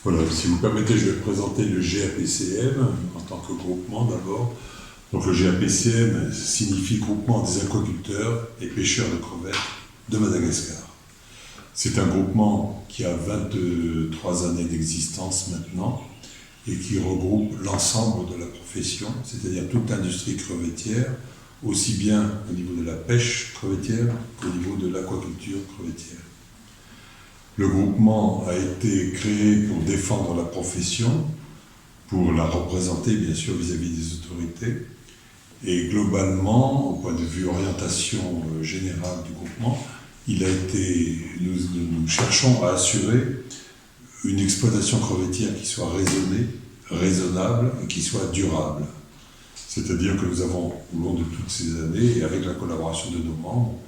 Voilà, si vous permettez, je vais présenter le GAPCM en tant que groupement d'abord. Donc le GAPCM signifie Groupement des aquaculteurs et pêcheurs de crevettes de Madagascar. C'est un groupement qui a 23 années d'existence maintenant et qui regroupe l'ensemble de la profession, c'est-à-dire toute l'industrie crevettière, aussi bien au niveau de la pêche crevettière qu'au niveau de l'aquaculture crevettière. Le groupement a été créé pour défendre la profession, pour la représenter bien sûr vis-à-vis des autorités, et globalement, au point de vue orientation générale du groupement, nous cherchons à assurer une exploitation crevettière qui soit raisonnée, raisonnable et qui soit durable. C'est-à-dire que nous avons, au long de toutes ces années, et avec la collaboration de nos membres,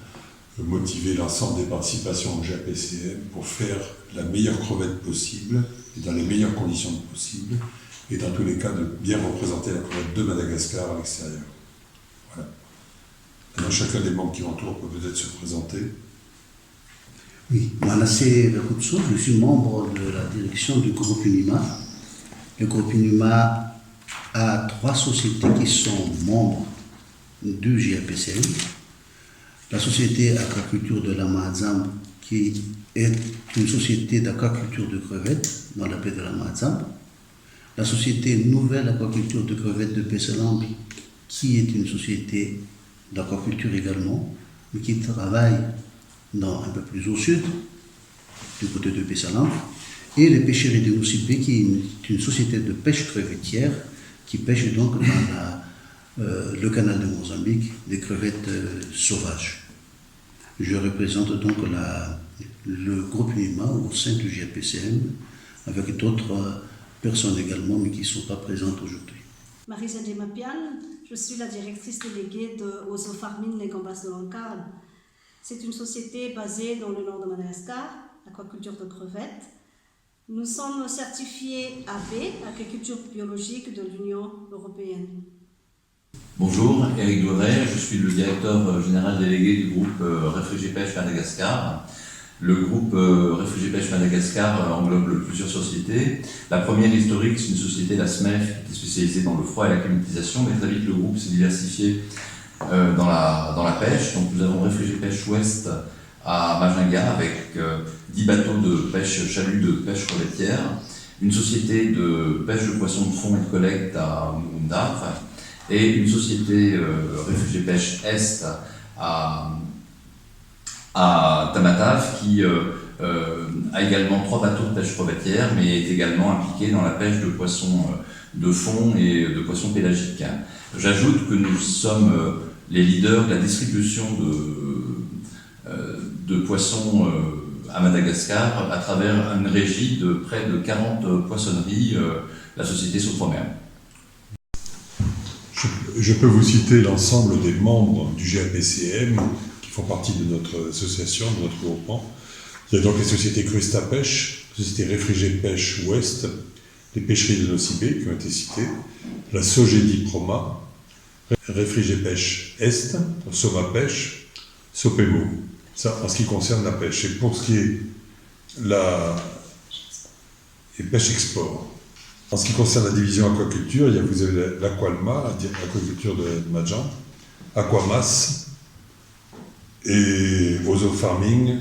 motivé l'ensemble des participations au GAPCM pour faire la meilleure crevette possible et dans les meilleures conditions possibles, et dans tous les cas de bien représenter la crevette de Madagascar à l'extérieur. Voilà. Maintenant, chacun des membres qui m'entourent peut peut-être se présenter. Oui, Manassé Verkoutso, je suis membre de la direction du groupe UNIMA. Le groupe UNIMA a 3 sociétés qui sont membres du GAPCM. La société aquaculture de la Mahazambe, qui est une société d'aquaculture de crevettes dans la baie de la Mahazambe. La société Nouvelle Aquaculture de crevettes de Pesselambi, qui est une société d'aquaculture également, mais qui travaille un peu plus au sud, du côté de Pesselambi, et les pêcheries de Moussipé, qui est une société de pêche crevettière, qui pêche donc dans le canal de Mozambique des crevettes sauvages. Je représente donc le groupe UNIMA au sein du GAPCM, avec d'autres personnes également, mais qui ne sont pas présentes aujourd'hui. Marisa Demapian, je suis la directrice déléguée de Ozo Farming Les Gambas de Lancarne. C'est une société basée dans le nord de Madagascar, aquaculture de crevettes. Nous sommes certifiés AB, agriculture biologique de l'Union européenne. Bonjour, Eric Douret, je suis le directeur général délégué du groupe Réfugiés Pêche Madagascar. Le groupe Réfugiés Pêche Madagascar englobe plusieurs sociétés. La première historique, c'est une société, la SMEF, qui est spécialisée dans le froid et la climatisation, mais très vite le groupe s'est diversifié dans la pêche. Donc nous avons Réfugiés Pêche Ouest à Majinga avec 10 bateaux de pêche chalut de pêche crevettière, une société de pêche de poissons de fond et de collecte à Munda, et une société Réfugiés Pêche Est à Tamatave qui a également 3 bateaux de pêche crevettière, mais est également impliquée dans la pêche de poissons de fond et de poissons pélagiques. J'ajoute que nous sommes les leaders de la distribution de poissons à Madagascar à travers une régie de près de 40 poissonneries, la société Sophomer. Je peux vous citer l'ensemble des membres du GAPCM qui font partie de notre association, de notre groupement. Il y a donc les sociétés Crusta Pêche, la société Réfugiés Pêche Ouest, les pêcheries de Nocibé qui ont été citées, la Sogedi Proma, Réfugiés Pêche Est, Soma Pêche, Sopemo. Ça en ce qui concerne la pêche. Et pour ce qui est les pêche export. En ce qui concerne la division aquaculture, vous avez l'Aqualma, l'aquaculture de Majan, Aquamas et Ozo Farming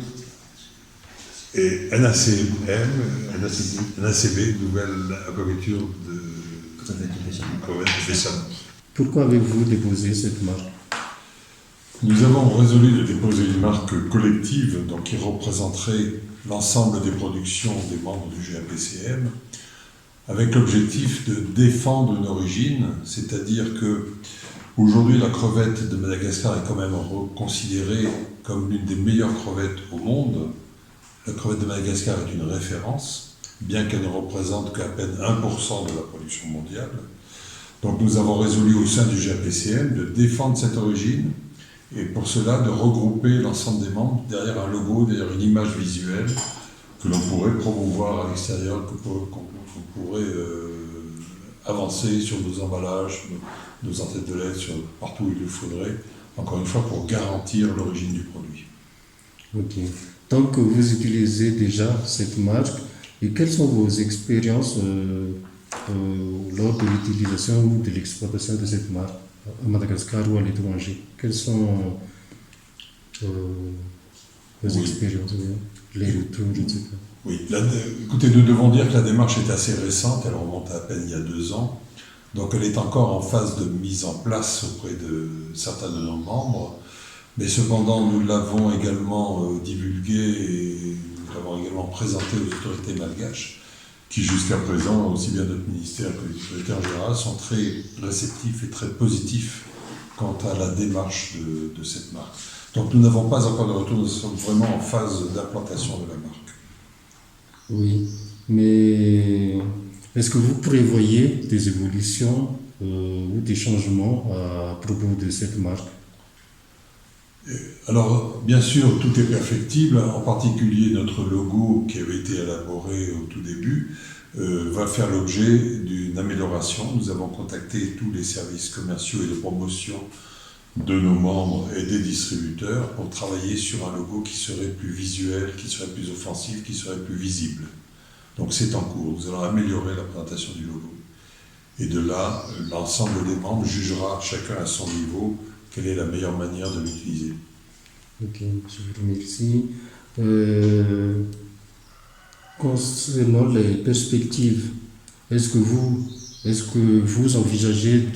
et NACB, Nouvelle Aquaculture de crevettes de Pesselambi. Pourquoi avez-vous déposé cette marque? Nous avons résolu de déposer une marque collective donc, qui représenterait l'ensemble des productions des membres du GAPCM, avec l'objectif de défendre une origine, c'est-à-dire que aujourd'hui la crevette de Madagascar est quand même considérée comme l'une des meilleures crevettes au monde. La crevette de Madagascar est une référence, bien qu'elle ne représente qu'à peine 1% de la production mondiale. Donc nous avons résolu au sein du GAPCM de défendre cette origine, et pour cela de regrouper l'ensemble des membres derrière un logo, derrière une image visuelle que l'on pourrait promouvoir à l'extérieur, qu'on pourrait avancer sur nos emballages, nos entêtes de lettres, partout où il le faudrait, encore une fois pour garantir l'origine du produit. Ok. Tant que vous utilisez déjà cette marque, Et quelles sont vos expériences lors de l'utilisation ou de l'exploitation de cette marque à Madagascar ou à l'étranger? Quelles sont vos Oui. expériences, les retours, etc. Oui, écoutez, nous devons dire que la démarche est assez récente, elle remonte à peine il y a 2 ans, donc elle est encore en phase de mise en place auprès de certains de nos membres, mais cependant nous l'avons également divulgué et nous l'avons également présenté aux autorités malgaches, qui jusqu'à présent, aussi bien notre ministère que les autorités en général, sont très réceptifs et très positifs quant à la démarche de cette marque. Donc nous n'avons pas encore de retour, nous sommes vraiment en phase d'implantation de la marque. Oui, mais est-ce que vous prévoyez des évolutions ou des changements à propos de cette marque? Alors, bien sûr, tout est perfectible, en particulier notre logo qui avait été élaboré au tout début va faire l'objet d'une amélioration. Nous avons contacté tous les services commerciaux et de promotion de nos membres et des distributeurs pour travailler sur un logo qui serait plus visuel, qui serait plus offensif, qui serait plus visible. Donc c'est en cours, nous allons améliorer la présentation du logo. Et de là, l'ensemble des membres jugera chacun à son niveau quelle est la meilleure manière de l'utiliser. Ok, je vous remercie. Concernant les perspectives, est-ce que vous envisagez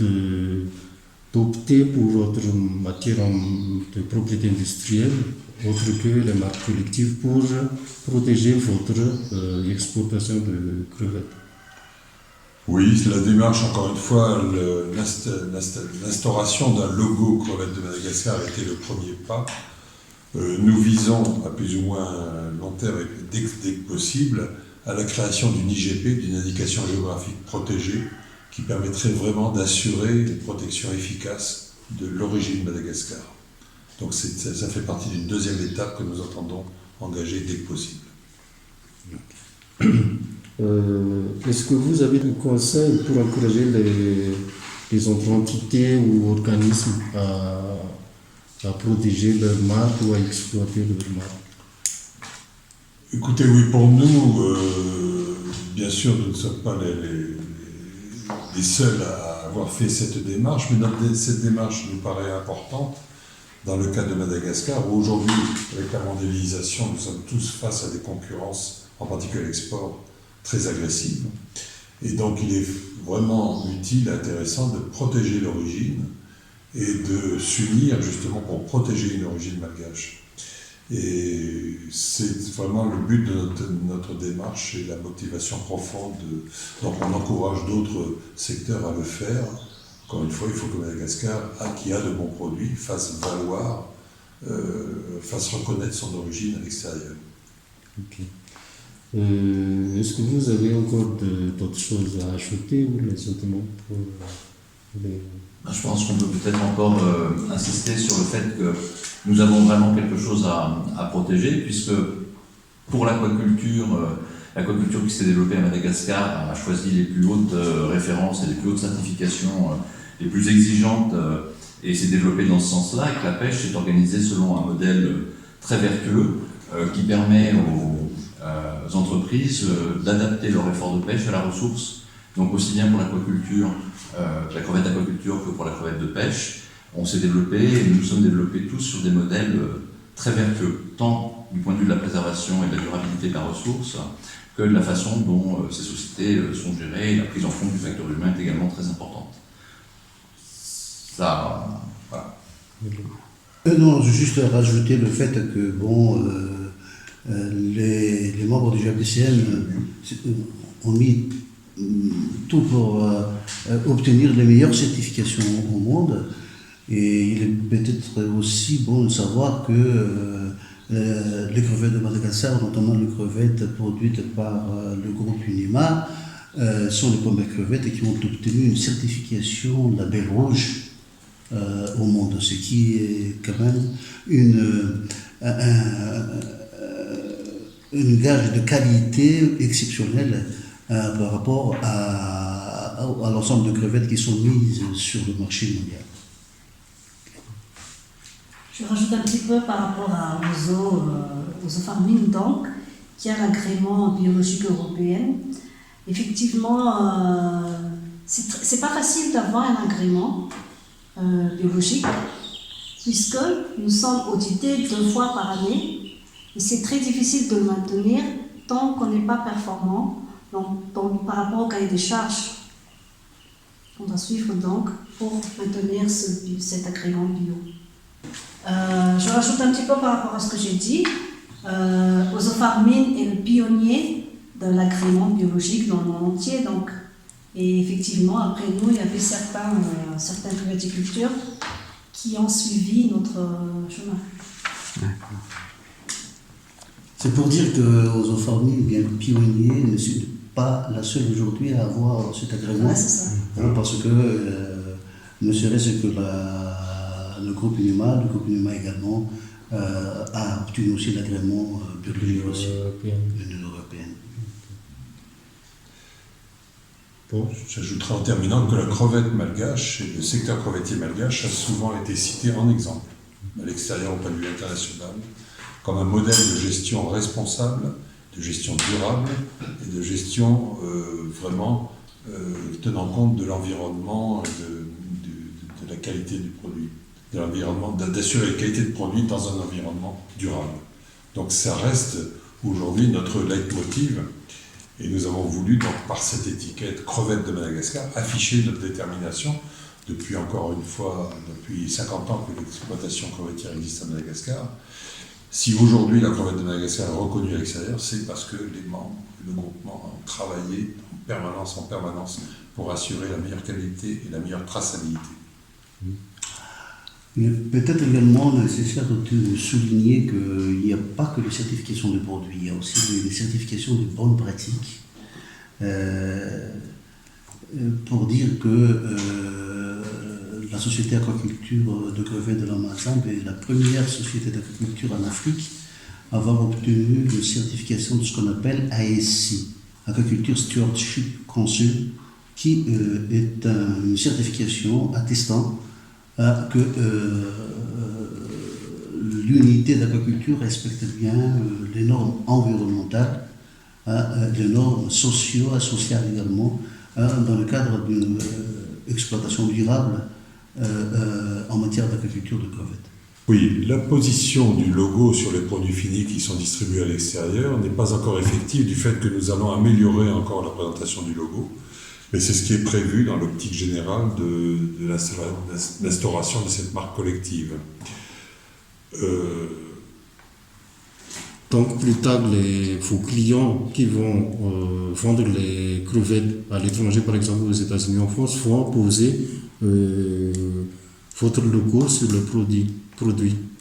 d'opter pour votre matière de propriété industrielle, autre que les marques collectives, pour protéger votre exportation de crevettes? Oui, la démarche, encore une fois, l'instauration d'un logo crevettes de Madagascar a été le premier pas. Nous visons, à plus ou moins long terme, dès que possible, à la création d'une IGP, d'une indication géographique protégée, qui permettrait vraiment d'assurer une protection efficace de l'origine Madagascar. Donc ça fait partie d'une deuxième étape que nous entendons engager dès que possible. Est-ce que vous avez des conseils pour encourager les autres entités ou organismes à protéger leur marque ou à exploiter leur marque? Écoutez, oui, pour nous, bien sûr, nous ne sommes pas les seuls à avoir fait cette démarche, mais cette démarche nous paraît importante dans le cas de Madagascar, où aujourd'hui, avec la mondialisation, nous sommes tous face à des concurrences, en particulier à l'export, très agressives. Et donc, il est vraiment utile et intéressant de protéger l'origine et de s'unir justement pour protéger une origine malgache. Et c'est vraiment le but de notre démarche et la motivation profonde. Donc on encourage d'autres secteurs à le faire. Encore une fois, il faut que Madagascar, qui a de bons produits, fasse valoir, fasse reconnaître son origine à l'extérieur. Ok. Est-ce que vous avez encore d'autres choses à ajouter ou les sentiments pour les... Je pense qu'on peut peut-être encore insister sur le fait que nous avons vraiment quelque chose à protéger, puisque pour l'aquaculture, l'aquaculture qui s'est développée à Madagascar a choisi les plus hautes références et les plus hautes certifications, les plus exigeantes, et s'est développée dans ce sens-là, et que la pêche est organisée selon un modèle très vertueux qui permet aux entreprises d'adapter leur effort de pêche à la ressource. Donc aussi bien pour l'aquaculture, la crevette aquaculture que pour la crevette de pêche, on s'est développé et nous sommes développés tous sur des modèles très vertueux, tant du point de vue de la préservation et de la durabilité de la ressource, que de la façon dont ces sociétés sont gérées, et la prise en compte du facteur humain est également très importante. Ça, voilà. Non, juste rajouter le fait que les membres du GAPCM ont mis tout pour obtenir les meilleures certifications au monde. Et il est peut-être aussi bon de savoir que les crevettes de Madagascar, notamment les crevettes produites par le groupe Unima, sont les premières crevettes qui ont obtenu une certification label rouge au monde, ce qui est quand même une gage de qualité exceptionnelle par rapport à l'ensemble de crevettes qui sont mises sur le marché mondial. Je rajoute un petit peu par rapport aux eaux farming, donc, qui a l'agrément biologique européen. Effectivement, c'est pas facile d'avoir un agrément biologique, puisque nous sommes audités 2 fois par année, et c'est très difficile de le maintenir tant qu'on n'est pas performant donc, par rapport au cahier des charges qu'on doit suivre donc pour maintenir cet agrément bio. Je rajoute un petit peu par rapport à ce que j'ai dit. Osofarmine est le pionnier de l'agrément biologique dans le monde entier. Donc, et effectivement, après nous, il y avait certaines viticultures qui ont suivi notre chemin. C'est pour dire que Osofarmine, bien pionnier, ne suis pas la seule aujourd'hui à avoir cet agrément. Ouais, c'est ça. Parce que ne serait-ce que le groupe UNIMA également a obtenu aussi l'agrément biologique aussi, de l'Union européenne. Bon. J'ajouterai en terminant que la crevette malgache et le secteur crevettier malgache a souvent été cité en exemple, à l'extérieur au point de vue international, comme un modèle de gestion responsable, de gestion durable et de gestion vraiment tenant compte de l'environnement, de la qualité du produit, de l'environnement, d'assurer la qualité de produit dans un environnement durable. Donc ça reste aujourd'hui notre leitmotiv. Et nous avons voulu, donc, par cette étiquette crevette de Madagascar, afficher notre détermination depuis 50 ans que l'exploitation crevettière existe à Madagascar. Si aujourd'hui la crevette de Madagascar est reconnue à l'extérieur, c'est parce que les membres du groupement ont travaillé en permanence pour assurer la meilleure qualité et la meilleure traçabilité. Il est peut-être également nécessaire de souligner qu'il n'y a pas que les certifications de produits, il y a aussi des certifications de bonnes pratiques. Pour dire que la société aquaculture de crevettes de la Mazambe est la première société d'aquaculture en Afrique à avoir obtenu une certification de ce qu'on appelle ASC, Aquaculture Stewardship Council, qui est une certification attestant que l'unité d'aquaculture respecte bien les normes environnementales, les normes socio-sociales également, dans le cadre d'une exploitation durable en matière d'aquaculture de crevettes. Oui, la position du logo sur les produits finis qui sont distribués à l'extérieur n'est pas encore effective du fait que nous allons améliorer encore la présentation du logo. Mais c'est ce qui est prévu dans l'optique générale de l'instauration de cette marque collective. Donc plus tard, vos clients qui vont vendre les crevettes à l'étranger, par exemple aux États-Unis, en France, vont poser votre logo sur le produit.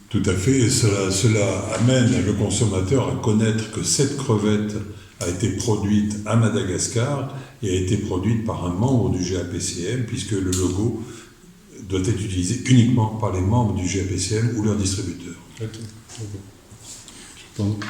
Tout à fait, et cela amène le consommateur à connaître que cette crevette a été produite à Madagascar et a été produite par un membre du GAPCM, puisque le logo doit être utilisé uniquement par les membres du GAPCM ou leurs distributeurs. Donc,